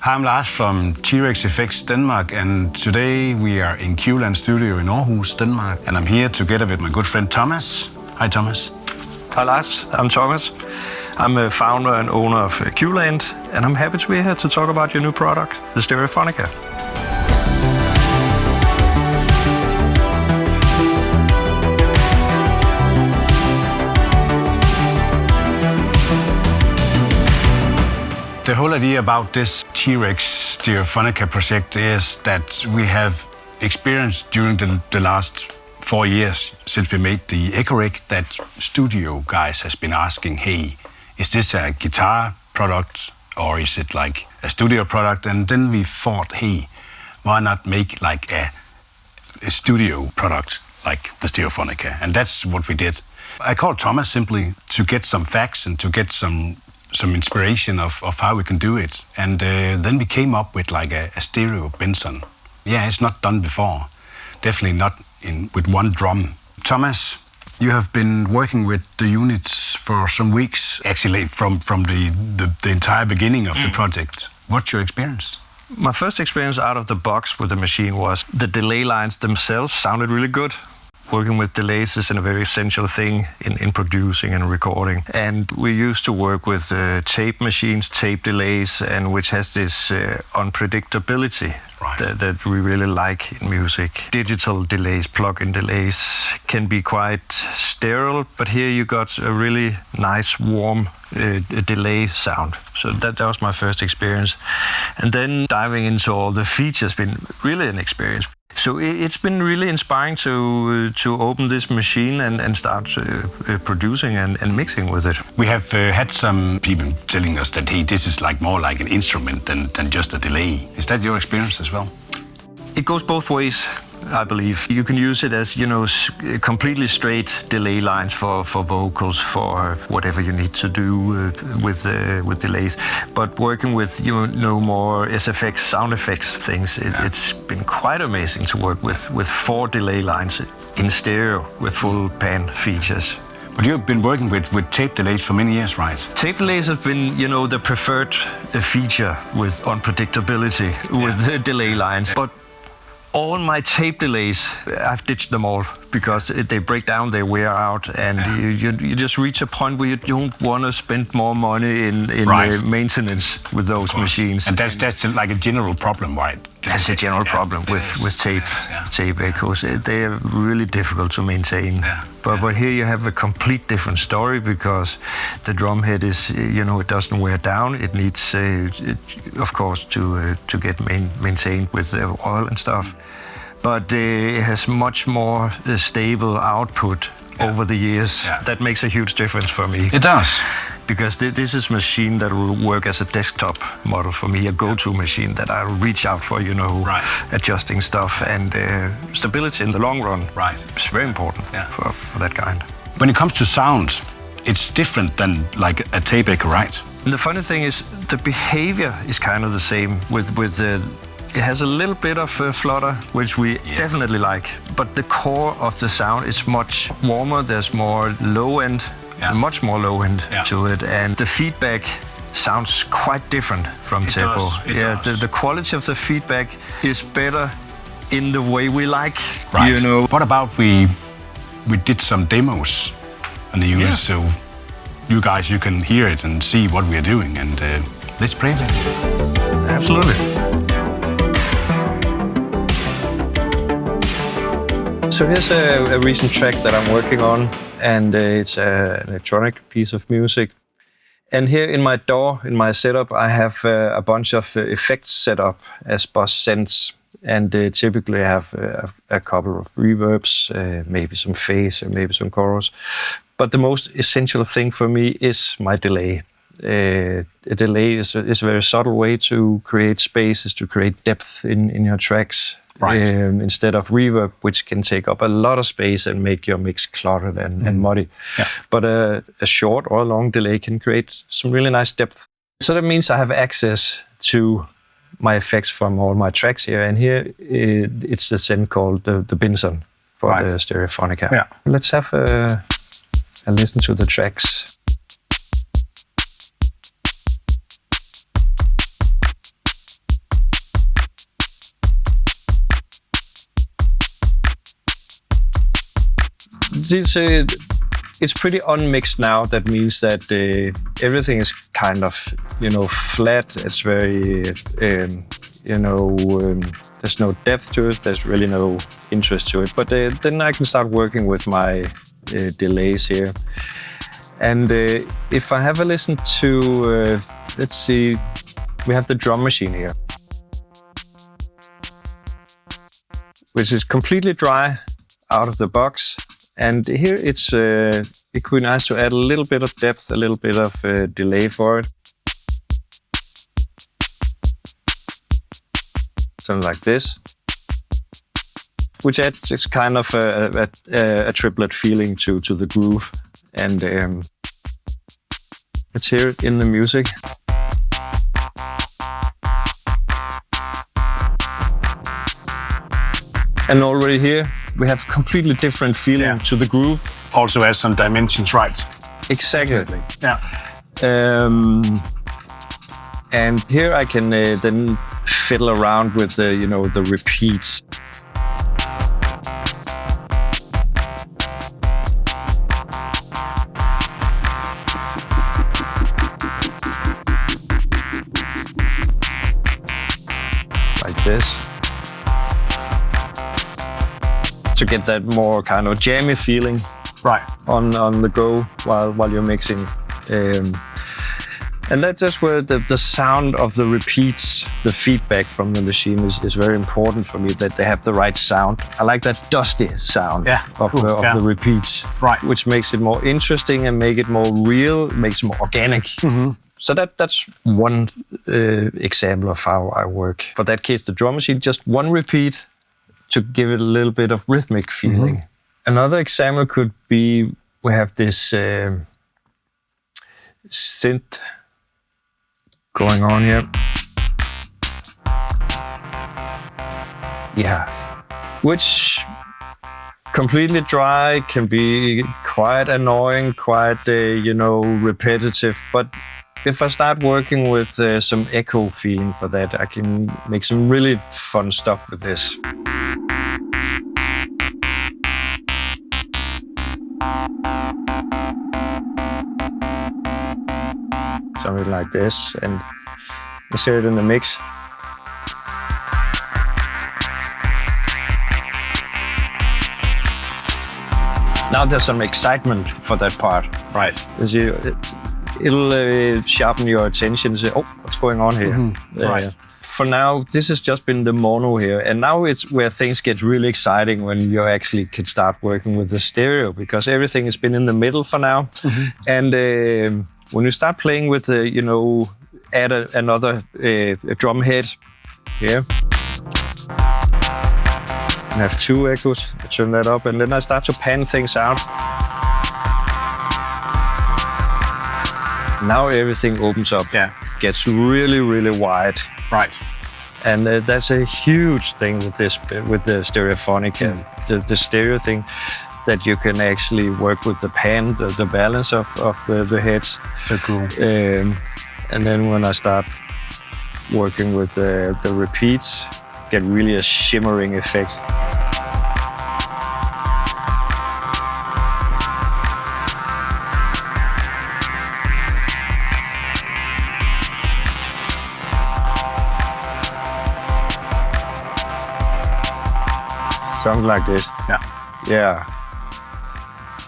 Hi, I'm Lars from T-Rex Effects Denmark, and today we are in Q-Land Studio in Aarhus, Denmark, and I'm here together with my good friend Thomas. Hi, Thomas. Hi, Lars. I'm Thomas. I'm a founder and owner of Q-Land, and I'm happy to be here to talk about your new product, the Stereophonica. The whole idea about this T-Rex Stereophonica project is that we have experienced during the last 4 years since we made the Echorec that studio guys has been asking, hey, is this a guitar product or is it like a studio product? And then we thought, hey, why not make like a studio product like the Stereophonica? And that's what we did. I called Thomas simply to get some facts and to get some inspiration of how we can do it. And then we came up with like a stereo Binson. Yeah, it's not done before. Definitely not with one drum. Thomas, you have been working with the units for some weeks, actually from the entire beginning of the project. What's your experience? My first experience out of the box with the machine was the delay lines themselves sounded really good. Working with delays is a very essential thing in producing and recording. And we used to work with tape machines, tape delays, and which has this unpredictability that we really like in music. Digital delays, plug-in delays can be quite sterile, but here you got a really nice, warm delay sound. So that was my first experience. And then diving into all the features been really an experience. So it's been really inspiring to open this machine and start producing and mixing with it. We have had some people telling us that, hey, this is like more like an instrument than just a delay. Is that your experience as well? It goes both ways, I believe. You can use it as, completely straight delay lines for vocals, for whatever you need to do with delays. But working with, more SFX, sound effects things, it's been quite amazing to work with 4 delay lines in stereo with full pan features. But you've been working with tape delays for many years, right? Tape delays have been, the preferred feature with unpredictability with the delay lines. But all my tape delays, I've ditched them all because they break down, they wear out, and you just reach a point where you don't want to spend more money in maintenance with those machines. And that's like a general problem, right? That's a general problem with tape echoes. They are really difficult to maintain. Yeah. But here you have a complete different story because the drum head is, it doesn't wear down. It needs, of course, to get maintained with the oil and stuff. But it has much more stable output over the years. Yeah. That makes a huge difference for me. It does. Because this is a machine that will work as a desktop model for me, a go-to machine that I reach out for, adjusting stuff, and stability in the long run. Right. It's very important for that kind. When it comes to sound, it's different than like a tape echo, right? And the funny thing is, the behavior is kind of the same with the. It has a little bit of flutter, which we definitely like, but the core of the sound is much warmer. There's more low end. Much more low end to it, and the feedback sounds quite different from tempo. The quality of the feedback is better in the way we like. Right. What about we did some demos on the unit, so you guys you can hear it and see what we are doing, and let's play it. Absolutely. So here's a recent track that I'm working on, and it's an electronic piece of music. And here in my DAW, in my setup, I have a bunch of effects set up as bus sends. And typically I have a couple of reverbs, maybe some phase, or maybe some chorus. But the most essential thing for me is my delay. A delay is a very subtle way to create spaces, to create depth in your tracks. Right. Instead of reverb, which can take up a lot of space and make your mix cluttered and muddy. Yeah. But a short or a long delay can create some really nice depth. So that means I have access to my effects from all my tracks here. And here it's the send called the Binson for the Stereophonica. Yeah. Let's have a listen to the tracks. It's pretty unmixed now. That means that everything is kind of, flat. It's very, there's no depth to it. There's really no interest to it. But then I can start working with my delays here. And if I have a listen to, let's see, we have the drum machine here, which is completely dry out of the box. And here it could be nice to add a little bit of depth, a little bit of delay for it. Something like this, which adds kind of a triplet feeling to the groove. And let's hear it in the music. And already here, we have completely different feeling to the groove. Also has some dimensions, right? Exactly. Yeah. And here I can then fiddle around with the repeats. Like this. To get that more kind of jammy feeling, right, on the go while you're mixing, and that's just where the sound of the repeats, the feedback from the machine is very important for me. That they have the right sound. I like that dusty sound of the repeats, right, which makes it more interesting and make it more real, makes it more organic. Mm-hmm. So that's one example of how I work. For that case, the drum machine, just one repeat to give it a little bit of rhythmic feeling. Mm-hmm. Another example could be, we have this synth going on here. Yeah. Which completely dry, can be quite annoying, quite, repetitive. But if I start working with some echo feeling for that, I can make some really fun stuff with this. Something like this, and let's hear it in the mix. Now there's some excitement for that part. Right. It'll sharpen your attention and say, oh, what's going on here? Mm-hmm. Right. For now, this has just been the mono here, and now it's where things get really exciting when you actually can start working with the stereo, because everything has been in the middle for now. Mm-hmm. And when you start playing with the, add another drum head here. I have 2 echoes. I turn that up, and then I start to pan things out. Now everything opens up. Yeah. Gets really, really wide. Right. And that's a huge thing with the Stereophonica, the stereo thing, that you can actually work with the pan, the balance of the heads. So cool. And then when I start working with the repeats, get really a shimmering effect. Something like this. Yeah. Yeah.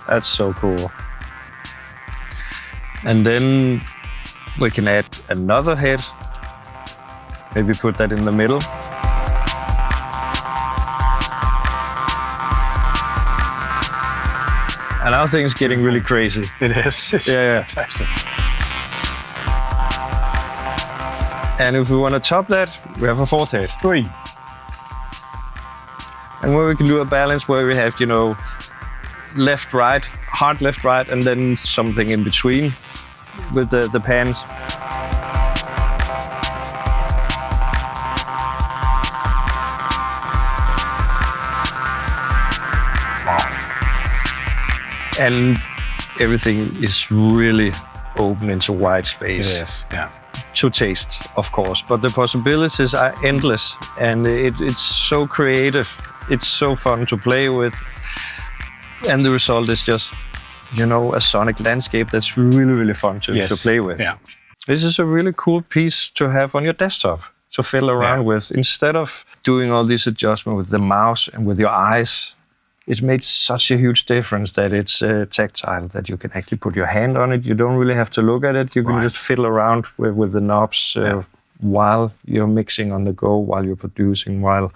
That's so cool. And then we can add another head. Maybe put that in the middle. And now things getting really crazy. It is. Yeah. Fantastic. And if we want to top that, we have a 4th head. 3. And where we can do a balance where we have, left, right, hard left, right, and then something in between with the pans. And everything is really open into white space. It is, yeah. To taste, of course, but the possibilities are endless, and it's so creative. It's so fun to play with. And the result is just, a sonic landscape that's really, really fun to play with. Yeah. This is a really cool piece to have on your desktop to fiddle around with. Instead of doing all these adjustments with the mouse and with your eyes, it's made such a huge difference that it's tactile, that you can actually put your hand on it. You don't really have to look at it. You can just fiddle around with the knobs while you're mixing on the go, while you're producing, while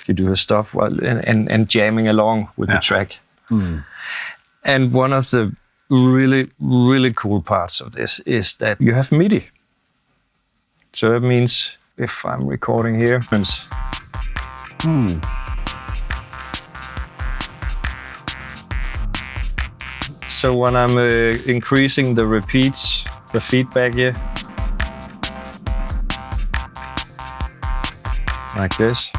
you do your stuff, and jamming along with the track. And one of the really, really cool parts of this is that you have MIDI. So that means if I'm recording here, so when I'm increasing the repeats, the feedback here, like this,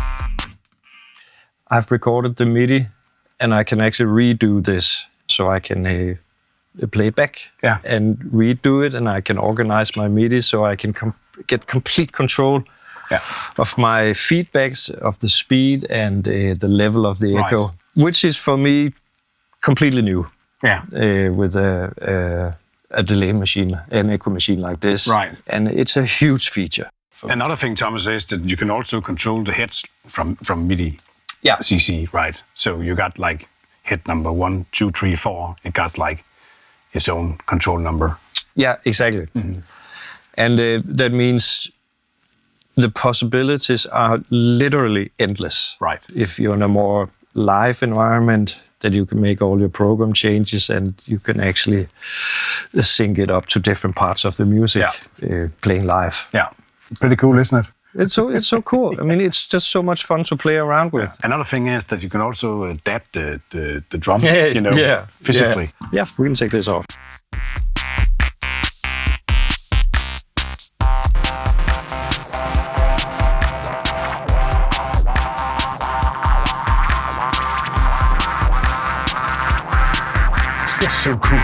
I've recorded the MIDI and I can actually redo this. So I can play it back and redo it, and I can organize my MIDI so I can get complete control of my feedbacks, of the speed and the level of the echo, which is for me completely new. With a delay machine, an echo machine like this. Right. And it's a huge feature. Another thing, Thomas, is that you can also control the hits from MIDI CC, right? So you got like hit number 1, 2, 3, 4. It got like its own control number. Yeah, exactly. And that means the possibilities are literally endless. Right. If you're in a more live environment, that you can make all your program changes and you can actually sync it up to different parts of the music playing live. Yeah, pretty cool, isn't it? It's so cool. I mean, it's just so much fun to play around with. Another thing is that you can also adapt the drum, physically. Yeah, we can take this off. It's so cool.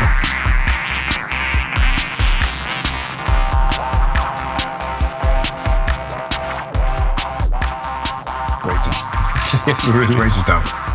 Crazy. Really Crazy stuff.